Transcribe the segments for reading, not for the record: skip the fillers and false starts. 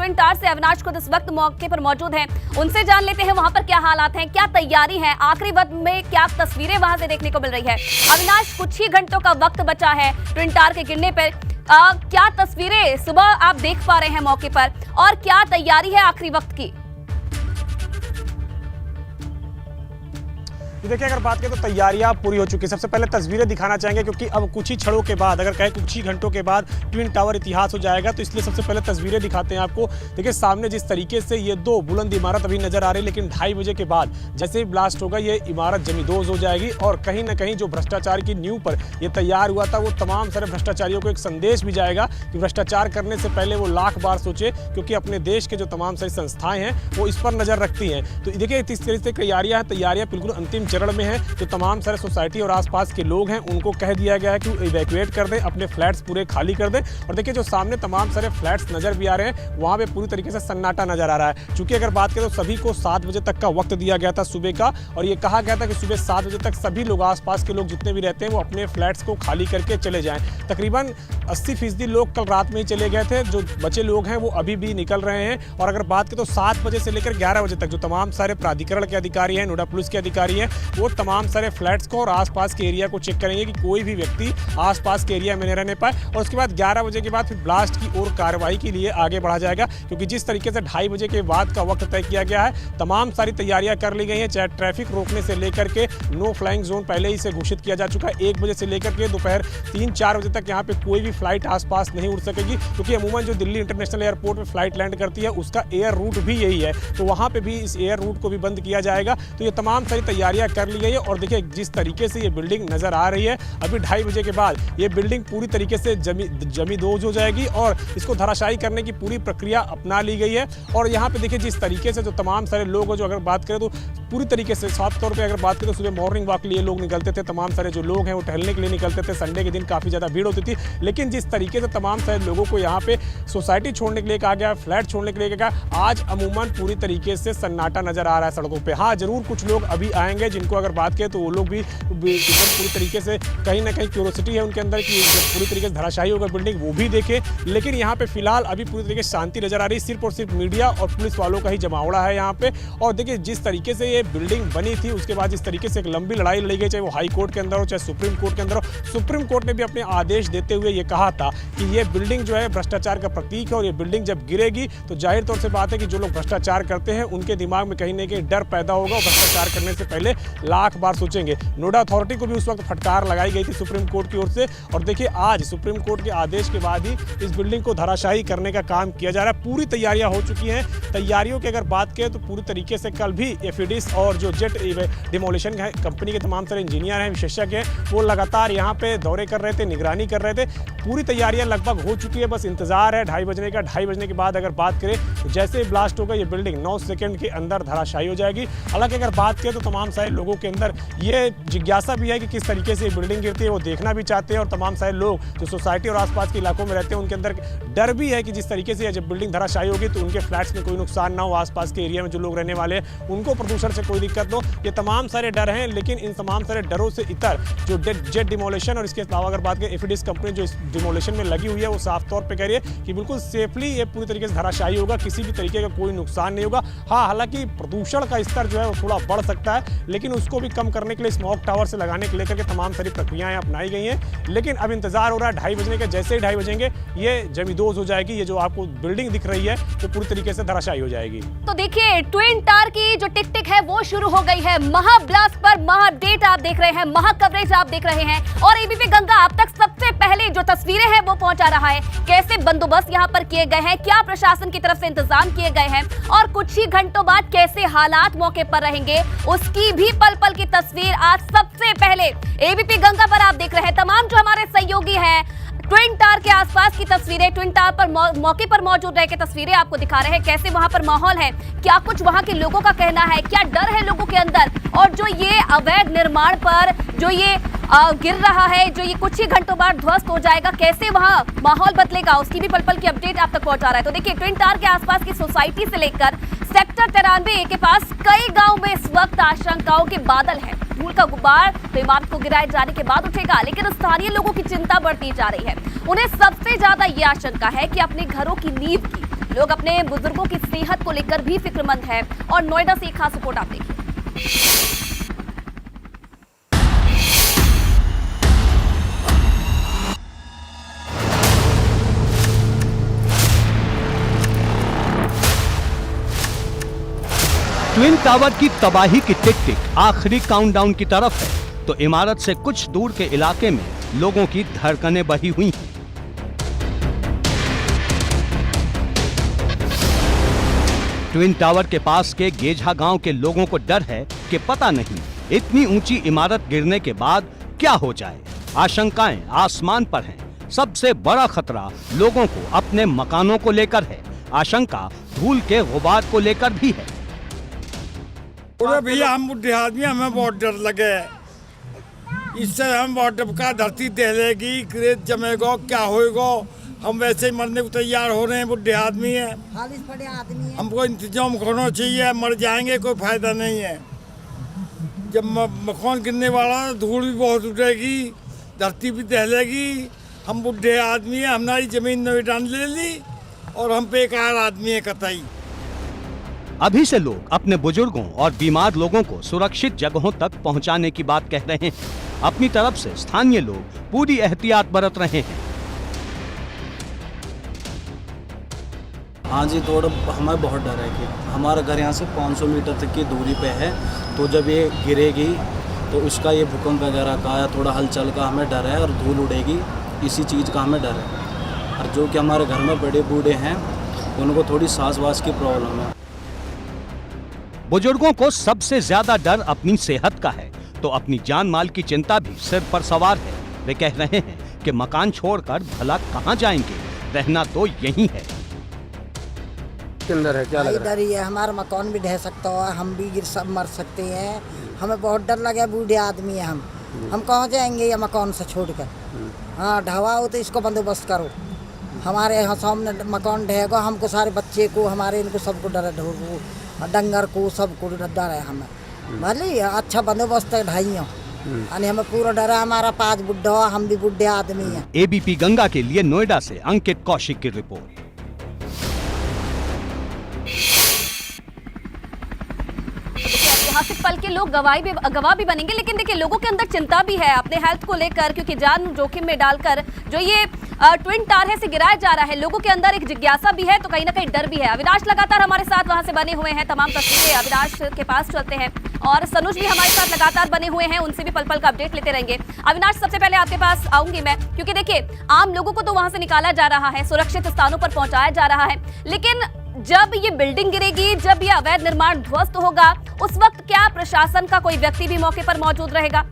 Twin tower से अविनाश खुद इस वक्त मौके पर मौजूद हैं। उनसे जान लेते हैं वहां पर क्या हालात हैं, क्या तैयारी है, आखिरी वक्त में क्या तस्वीरें वहां से देखने को मिल रही है। अविनाश, कुछ ही घंटों का वक्त बचा है ट्विन टावर के गिरने पर, क्या तस्वीरें सुबह आप देख पा रहे हैं मौके पर और क्या तैयारी है आखिरी वक्त की? देखिए, अगर बात करें तो तैयारियां पूरी हो चुकी है। सबसे पहले तस्वीरें दिखाना चाहेंगे क्योंकि अब कुछ ही क्षणों के बाद, अगर कहें कुछ ही घंटों के बाद ट्विन टावर इतिहास हो जाएगा, तो इसलिए सबसे पहले तस्वीरें दिखाते हैं आपको। देखिए सामने जिस तरीके से ये दो बुलंद इमारत अभी नजर आ रही है, लेकिन 2:30 बजे के बाद जैसे ही ब्लास्ट होगा ये इमारत जमींदोज हो जाएगी और कहीं ना कहीं जो भ्रष्टाचार की नींव पर यह तैयार हुआ था, वो तमाम सारे भ्रष्टाचारियों को एक संदेश भी जाएगा कि भ्रष्टाचार करने से पहले वो लाख बार सोचे, क्योंकि अपने देश के जो तमाम सारी संस्थाएं हैं वो इस पर नजर रखती हैं। तो देखिए इस तरह से तैयारियां बिल्कुल अंतिम चरण में है। तो तमाम सारे सोसाइटी और आसपास के लोग हैं उनको कह दिया गया है कि इवैक्यूएट कर दें, अपने फ्लैट्स पूरे खाली कर दें। और देखिए जो सामने तमाम सारे फ्लैट्स नजर भी आ रहे हैं, वहां पे पूरी तरीके से सन्नाटा नजर आ रहा है। चूंकि अगर बात करें तो सभी को 7 बजे तक का वक्त दिया गया था सुबह का, और ये कहा गया था कि सुबह 7 बजे तक सभी लोग, आसपास के लोग जितने भी रहते हैं, वो अपने फ्लैट्स को खाली करके चले जाएं। तकरीबन 80% लोग कल रात में ही चले गए थे, जो बचे लोग हैं वो अभी भी निकल रहे हैं। और अगर बात करें तो 7 बजे से लेकर 11 बजे तक जो तमाम सारे प्राधिकरण के अधिकारी हैं, नोएडा पुलिस के अधिकारी हैं, वो तमाम सारे फ्लैट्स को और आसपास के एरिया को चेक करेंगे कि कोई भी व्यक्ति आसपास के एरिया में नहीं रहने पाए। और उसके बाद 11 बजे के बाद फिर ब्लास्ट की ओर कार्रवाई के लिए आगे बढ़ा जाएगा, क्योंकि जिस तरीके से 2:30 बजे के बाद का वक्त तय किया गया है, तमाम सारी तैयारियां कर ली गई हैं। चाहे ट्रैफिक रोकने से लेकर के नो फ्लाइंग जोन पहले ही से घोषित किया जा चुका है। 1 बजे से लेकर के दोपहर 3-4 बजे तक यहाँ पे कोई भी फ्लाइट आसपास नहीं उड़ सकेगी, क्योंकि अमूमन जो दिल्ली इंटरनेशनल एयरपोर्ट में फ्लाइट लैंड करती है उसका एयर रूट भी यही है, तो वहाँ पे भी इस एयर रूट को भी बंद किया जाएगा। तो ये तमाम सारी तैयारियां कर ली गई है। और देखिए जिस तरीके से ये बिल्डिंग नजर आ रही है, अभी 2:30 बजे के बाद ये बिल्डिंग पूरी तरीके से जमींदोज हो जाएगी और इसको धराशायी करने की पूरी प्रक्रिया अपना ली गई है। और यहाँ पे देखिए जिस तरीके से जो तमाम सारे लोग, जो अगर बात करें तो पूरी तरीके से साफ तौर पे अगर बात करें तो सुबह मॉर्निंग वॉक के लिए लोग निकलते थे, तमाम सारे जो लोग हैं वो टहलने के लिए निकलते थे। संडे के दिन काफ़ी ज़्यादा भीड़ होती थी, लेकिन जिस तरीके से तमाम सारे लोगों को यहाँ पे सोसाइटी छोड़ने के लिए कहा गया, फ्लैट छोड़ने के लिए कहा, आज अमूमन पूरी तरीके से सन्नाटा नजर आ रहा है सड़कों पर। हाँ, जरूर कुछ लोग अभी आएंगे जिनको अगर बात करें तो वो लोग भी पूरी तरीके से कहीं ना कहीं क्यूरोसिटी है उनके अंदर कि पूरी तरीके से धराशायी होगा बिल्डिंग, वो भी देखे। लेकिन यहाँ पे फिलहाल अभी पूरी तरीके से शांति नजर आ रही है, सिर्फ और सिर्फ मीडिया और पुलिस वालों का ही जमावड़ा है यहाँ पे। और देखिए जिस तरीके से ये बिल्डिंग बनी थी, उसके बाद जिस तरीके से एक लंबी लड़ाई लड़ी गई, चाहे वो हाई कोर्ट के अंदर हो चाहे सुप्रीम कोर्ट के अंदर हो, सुप्रीम कोर्ट ने भी अपने आदेश देते हुए ये कहा था कि ये बिल्डिंग जो है भ्रष्टाचार का प्रतीक है, और ये बिल्डिंग जब गिरेगी तो जाहिर तौर से बात है कि जो लोग भ्रष्टाचार करते हैं उनके दिमाग में कहीं ना कहीं डर पैदा होगा और भ्रष्टाचार करने से पहले लाख बार सोचेंगे। नोएडा अथॉरिटी को भी उस वक्त फटकार लगाई गई थी सुप्रीम कोर्ट की ओर से। और देखिए आज सुप्रीम कोर्ट के आदेश के बाद ही इस बिल्डिंग को धराशायी करने का काम किया जा रहा है। पूरी तैयारियां हो चुकी हैं। तैयारियों की अगर बात करें तो पूरी तरीके से कल भी एफिडिस और जो जेट डिमोलिशन कंपनी के तमाम सारे इंजीनियर हैं, विशेषज्ञ हैं, वो लगातार यहाँ पे दौरे कर रहे थे, निगरानी कर रहे थे। पूरी तैयारियां लगभग हो चुकी है, बस इंतजार है 2:30 बजने का। 2:30 बजने के बाद अगर बात करें तो जैसे ही ब्लास्ट होगा ये बिल्डिंग 9 सेकंड के अंदर धराशायी हो जाएगी। हालांकि अगर बात करें तो तमाम सारे लोगों के अंदर ये जिज्ञासा भी है कि किस तरीके से ये बिल्डिंग गिरती है, वो देखना भी चाहते हैं। और तमाम सारे लोग जो सोसाइटी और आसपास के इलाकों में रहते हैं उनके अंदर डर भी है कि जिस तरीके से जब बिल्डिंग धराशायी होगी तो उनके फ्लैट्स में कोई नुकसान ना हो, आसपास के एरिया में जो लोग रहने वाले हैं उनको प्रदूषण से कोई दिक्कत हो। ये तमाम सारे डर हैं, लेकिन इन तमाम सारे डरों से इतर जो जेट डिमोलिशन और इसके अलावा अगर बात करें एफिडिस कंपनी जो इस डिमोलिशन में लगी हुई है, वो साफ तौर पे कह रही है कि बिल्कुल सेफली ये पूरी तरीके से धराशायी होगा, किसी भी तरीके का कोई नुकसान नहीं होगा। हाँ, हालांकि प्रदूषण का स्तर जो है वो थोड़ा बढ़ सकता है, लेकिन उसको भी कम करने के लिए स्मोक टावर से लगाने के लेकर के तमाम सारी प्रक्रियाएं अपनाई गई हैं। लेकिन अब इंतजार हो रहा है 2:30 बजने का। जैसे ही 2:30 बजेंगे ये जमींदोज हो जाएगी। ये जो आपको बिल्डिंग दिख रही है वो पूरी तरीके से धराशायी हो जाएगी। तो देखिए ट्विन टावर की जो टिक टिक है वो शुरू हो गई है। महा ब्लास्ट पर महा अपडेट आप देख रहे हैं, महा कवरेज आप देख रहे हैं, और एबीपी गंगा आप तक सबसे पहले जो तस्वीरें हैं वो पहुंचा रहा है। कैसे बंदोबस्त यहां पर किए गए हैं, क्या प्रशासन की तरफ से इंतजाम किए गए हैं, और कुछ ही घंटों बाद कैसे हालात मौके पर रहेंगे, उसकी भी पल पल की तस्वीर आज सबसे पहले एबीपी गंगा पर आप देख रहे हैं। तमाम जो हमारे सहयोगी हैं ट्विन टावर के आसपास की तस्वीरें, ट्विन टावर पर मौके पर मौजूद रह के तस्वीरें आपको दिखा रहे हैं। कैसे वहां पर माहौल है, क्या कुछ वहां के लोगों का कहना है, क्या डर है लोगों के अंदर, और जो ये अवैध निर्माण पर जो ये गिर रहा है, जो ये कुछ ही घंटों बाद ध्वस्त हो जाएगा, कैसे वहां माहौल बदलेगा, उसकी भी पल पल की अपडेट आप तक पहुंचा रहा है। तो देखिए ट्विन टावर के आसपास की सोसाइटी से लेकर सेक्टर 93 के पास कई गांव में इस वक्त आशंकाओं के बादल हैं। धूल का गुब्बार तो इमारत को गिराए जाने के बाद उठेगा, लेकिन स्थानीय लोगों की चिंता बढ़ती जा रही है। उन्हें सबसे ज्यादा ये आशंका है कि अपने घरों की नींव की लोग अपने बुजुर्गों की सेहत को लेकर भी फिक्रमंद है। और नोएडा से एक खास रिपोर्ट आप देखिए। ट्विन टावर की तबाही की टिक टिक आखिरी काउंटडाउन की तरफ है तो इमारत से कुछ दूर के इलाके में लोगों की धड़कनें बही हुई हैं। ट्विन टावर के पास के गेझा गांव के लोगों को डर है कि पता नहीं इतनी ऊंची इमारत गिरने के बाद क्या हो जाए। आशंकाएं आसमान पर हैं। सबसे बड़ा खतरा लोगों को अपने मकानों को लेकर है। आशंका धूल के गुबार को लेकर भी है। अरे भैया हम बुढ़े आदमी, हमें बहुत डर लगे है। इससे हम बहुत डबका धरती दहलेगी, रेत जमेगा, क्या होएगा। हम वैसे ही मरने को तैयार हो रहे हैं, बुढ़े आदमी है, हमको इंतजाम होना चाहिए। मर जाएंगे कोई फायदा नहीं है। जब मकान गिरने वाला धूल भी बहुत उठेगी, धरती भी दहलेगी। हम बुढ़े आदमी है, हमारी जमीन नोएडा ले ली और हम बेकार आदमी है कतई। अभी से लोग अपने बुजुर्गों और बीमार लोगों को सुरक्षित जगहों तक पहुंचाने की बात कह रहे हैं। अपनी तरफ से स्थानीय लोग पूरी एहतियात बरत रहे हैं। हाँ जी, थोड़ा हमें बहुत डर है कि हमारा घर यहाँ से 500 मीटर तक की दूरी पे है, तो जब ये गिरेगी तो उसका ये भूकंप वगैरह का या थोड़ा हलचल का हमें डर है और धूल उड़ेगी, इसी चीज़ का हमें डर है। और जो कि हमारे घर में बड़े बूढ़े हैं उनको थोड़ी सांस वास की प्रॉब्लम है। बुजुर्गों को सबसे ज्यादा डर अपनी सेहत का है तो अपनी जान माल की चिंता भी सिर पर सवार है। वे कह रहे हैं कि मकान छोड़कर भला कहां जाएंगे, रहना तो यही है। अंदर है क्या लग रहा है? डर ही है, हमारा मकान भी ढह सकता है, हम भी गिर सब मर सकते हैं। हमें बहुत डर लगे, बूढ़े आदमी है हम कहाँ जाएंगे ये मकान से छोड़कर। हाँ, ढवा हो तो इसको बंदोबस्त करो। हमारे यहाँ सामने मकान ढहेगा, हमको सारे बच्चे को, हमारे इनको सबको डर है, डंगर को सबको डर है। हमें भले अच्छा बंदोबस्त है ढाइयों, हमें पूरा डर है। हमारा 5 बुढ़ा, हम भी बुढ़े आदमी हैं। एबीपी गंगा के लिए नोएडा से अंकित कौशिक की रिपोर्ट। ऐतिहासिक पल के लोग गवाह भी बनेंगे, लेकिन देखिए लोगों के अंदर चिंता भी है अपने हेल्थ को लेकर, क्योंकि जान जोखिम में डालकर जो ये ट्विन टावर है से गिराया जा रहा है। लोगों के अंदर एक जिज्ञासा भी है तो कहीं ना कहीं डर भी है। अविनाश लगातार हमारे साथ वहां से बने हुए हैं, तमाम तस्वीरें अविनाश के पास चलते हैं और सनुज भी हमारे साथ लगातार बने हुए हैं, उनसे भी पल पल का अपडेट लेते रहेंगे। अविनाश, सबसे पहले आपके पास आऊंगी मैं, क्योंकि देखिए आम लोगों को तो वहां से निकाला जा रहा है, सुरक्षित स्थानों पर पहुंचाया जा रहा है, लेकिन जब ये बिल्डिंग गिरेगी, जब ये अवैध निर्माण ध्वस्त होगा, उस वक्त क्या प्रशासन का कोई व्यक्ति भी मौके पर मौजूद रहेगा?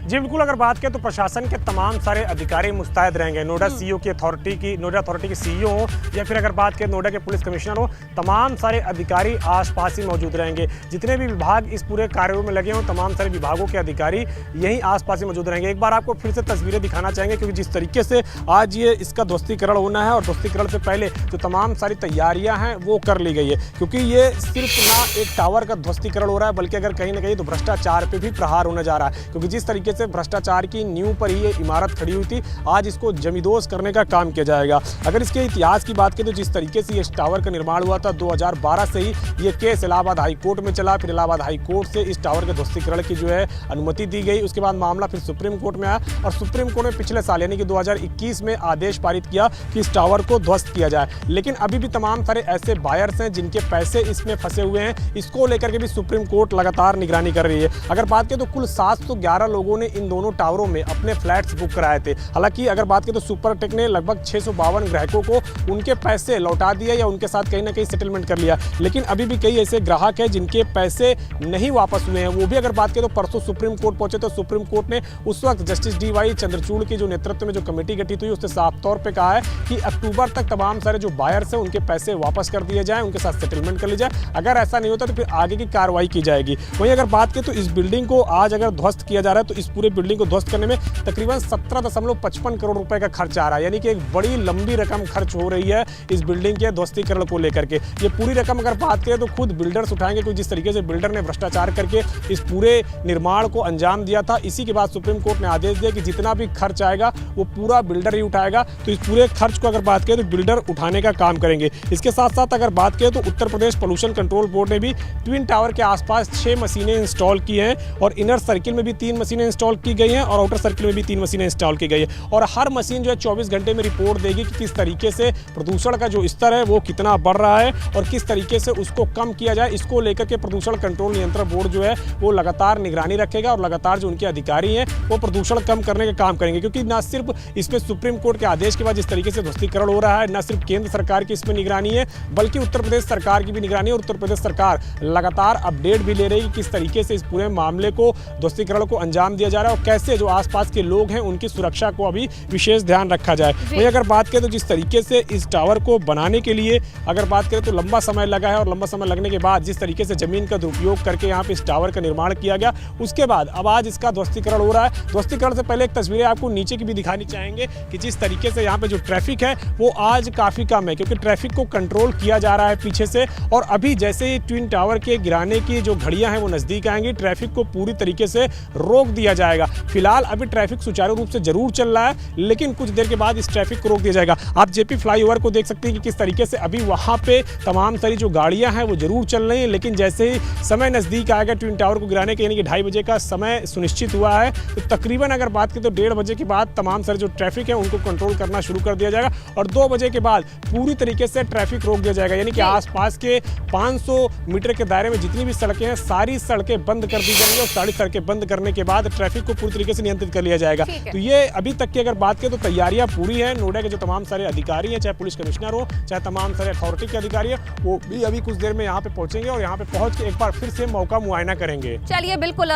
जी बिल्कुल, अगर बात करें तो प्रशासन के तमाम सारे अधिकारी मुस्तैद रहेंगे। नोएडा नोएडा अथॉरिटी के सीईओ हो या फिर अगर बात करें नोएडा के पुलिस कमिश्नर हो, तमाम सारे अधिकारी आसपास ही मौजूद रहेंगे। जितने भी विभाग इस पूरे कार्यों में लगे हों, तमाम सारे विभागों के अधिकारी यहीं आसपास ही मौजूद रहेंगे। एक बार आपको फिर से तस्वीरें दिखाना चाहेंगे, क्योंकि जिस तरीके से आज ये इसका ध्वस्तीकरण होना है और ध्वस्तीकरण से पहले जो तमाम सारी तैयारियां हैं वो कर ली गई है, क्योंकि ये सिर्फ ना एक टावर का ध्वस्तीकरण हो रहा है, बल्कि अगर कहीं ना कहीं तो भ्रष्टाचार पे भी प्रहार होने जा रहा है। क्योंकि जिस तरीके से भ्रष्टाचार की नींव पर ही ये इमारत खड़ी हुई थी, आज इसको जमींदोज करने का काम किया जाएगा। अगर इसके इतिहास की बात करें तो जिस तरीके से इस टावर का निर्माण हुआ था, 2012 से ही ये केस इलाहाबाद हाई कोर्ट में चला, फिर इलाहाबाद हाई कोर्ट से इस टावर के ध्वस्तीकरण की जो है अनुमति दी गई। उसके बाद मामला फिर सुप्रीम कोर्ट में आया और सुप्रीम कोर्ट ने पिछले साल यानी कि 2021 में आदेश पारित किया कि इस टावर को ध्वस्त किया जाए। लेकिन अभी भी तमाम सारे ऐसे बायर्स हैं जिनके पैसे इसमें फंसे हुए हैं, इसको लेकर के भी सुप्रीम कोर्ट लगातार निगरानी कर रही है। अगर बात करें तो कुल 711 लोगों ने इन दोनों टावरों में अपने फ्लैट्स बुक कराए थे। हालांकि अगर बात करें तो सुपरटेक ने लगभग 652 ग्राहकों को उनके पैसे लौटा दिए या उनके साथ कहीं ना कहीं सेटलमेंट कर लिया। लेकिन अभी भी कई ऐसे ग्राहक हैं जिनके पैसे नहीं वापस हुए हैं। वो भी अगर बात करें तो परसों सुप्रीम कोर्ट पहुंचे तो सुप्रीम कोर्ट ने उस वक्त जस्टिस DY चंद्रचूड़ के जो नेतृत्व में जो कमेटी गठित हुई, उसने साफ तौर पर कहा है कि अक्टूबर तक तमाम सारे जो बायर्स हैं उनके पैसे वापस कर दिए जाए, उनके साथ सेटलमेंट कर ली जाए। अगर ऐसा नहीं होता तो फिर आगे की कार्रवाई की जाएगी। वहीं अगर बात करें तो इस बिल्डिंग को आज अगर ध्वस्त किया जा रहा है तो इस पूरे बिल्डिंग को ध्वस्त करने में तकरीबन 17.55 करोड़ रुपए का खर्च आ रहा है, यानी कि एक बड़ी लंबी रकम खर्च हो रही है इस बिल्डिंग के ध्वस्तीकरण को लेकर के। ये पूरी रकम अगर बात करें तो खुद बिल्डर्स उठाएंगे, क्योंकि जिस तरीके से बिल्डर ने भ्रष्टाचार करके इस पूरे निर्माण को अंजाम दिया था, इसी के बाद सुप्रीम कोर्ट ने आदेश दिया कि जितना भी खर्च आएगा वो पूरा बिल्डर ही उठाएगा। तो इस पूरे खर्च को अगर बात करें तो बिल्डर उठाने का काम करेंगे। इसके साथ साथ अगर बात करें तो Uttar Pradesh pollution control board ने भी ट्विन टावर के आसपास 6 मशीनें इंस्टॉल की हैं और इनर सर्किल में भी 3 मशीनें इंस्टॉल की गई हैं और आउटर सर्किल में भी 3 मशीनें इंस्टॉल की गई है। और हर मशीन जो है 24 घंटे में रिपोर्ट देगी कि किस तरीके से प्रदूषण का जो स्तर है वो कितना बढ़ रहा है और किस तरीके से उसको कम किया जाए। इसको लेकर के प्रदूषण कंट्रोल नियंत्रण बोर्ड जो है वो लगातार निगरानी रखेगा और लगातार जो उनके अधिकारी हैं वो प्रदूषण कम करने का काम करेंगे, क्योंकि न सिर्फ इसमें सुप्रीम कोर्ट के आदेश के बाद जिस तरीके से ध्वस्तीकरण हो रहा है, न सिर्फ केंद्र सरकार की इसमें निगरानी है बल्कि उत्तर प्रदेश सरकार की भी निगरानी है। और उत्तर प्रदेश सरकार लगातार अपडेट भी ले रही है कि किस तरीके से इस पूरे मामले को ध्वस्तीकरण को अंजाम दिया जा रहा है और कैसे जो आसपास के लोग हैं उनकी सुरक्षा को अभी विशेष ध्यान रखा जाए। वहीं अगर बात करें तो जिस तरीके से इस टावर को बनाने के लिए अगर बात करें तो लंबा समय लगा है और लंबा समय लगने के बाद जिस तरीके से जमीन का दुरुपयोग करके यहाँ पे इस टावर का निर्माण किया गया, उसके बाद अब आज इसका ध्वस्तीकरण हो रहा है। ध्वस्तीकरण से पहले एक तस्वीरें आपको नीचे की भी दिखानी चाहेंगे कि जिस तरीके से यहाँ पे जो ट्रैफिक है वो आज काफी कम है, क्योंकि ट्रैफिक को कंट्रोल किया जा रहा है पीछे से। और अभी जैसे ही ट्विन टावर के गिराने की जो घड़ियां हैं वो नजदीक आएंगी, ट्रैफिक को पूरी तरीके से रोक दिया जाएगा। फिलहाल अभी ट्रैफिक सुचारू रूप से जरूर चल रहा है, लेकिन कुछ देर के बाद इस ट्रैफिक को रोक दिया जाएगा। आप जेपी फ्लाईओवर को देख सकते हैं कि किस तरीके से अभी वहां पे तमाम सारी जो गाड़ियां हैं वो जरूर चल रही हैं, लेकिन जैसे ही समय नजदीक आएगा ट्विन टावर को गिराने के, यानी कि 2:30 बजे का समय सुनिश्चित हुआ है, तो तकरीबन अगर बात करें तो 1:30 बजे के बाद तमाम सारे जो ट्रैफिक है उनको कंट्रोल करना शुरू कर दिया जाएगा और 2 बजे के बाद पूरी तरीके से ट्रैफिक रोक दिया जाएगा। यानी कि आसपास के 500 मीटर के दायरे में जितनी भी सड़कें हैं सारी सड़कें बंद कर दी जाएंगी और सारी सड़कें बंद करने के बाद ट्रैफिक को पूरी तरीके से नियंत्रित कर लिया जाएगा। तो ये अभी तक की अगर बात करें तो तैयारियां पूरी हैं। नोएडा के जो तमाम सारे अधिकारी हैं, चाहे पुलिस कमिश्नर हो चाहे तमाम सारे अथॉरिटी के अधिकारी हैं, वो भी अभी कुछ देर में यहाँ पे पहुंचेंगे और यहाँ पे पहुंच के एक बार फिर से मौका मुआयना करेंगे। चलिए बिल्कुल,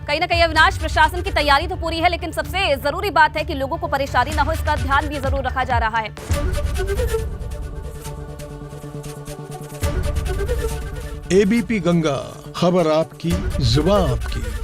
कहीं ना कहीं अविनाश प्रशासन की तैयारी तो पूरी है, लेकिन सबसे जरूरी बात है कि लोगों को परेशानी ना हो, इसका ध्यान भी जरूर रखा जा रहा है। एबीपी गंगा, खबर आपकी, जुबान आपकी।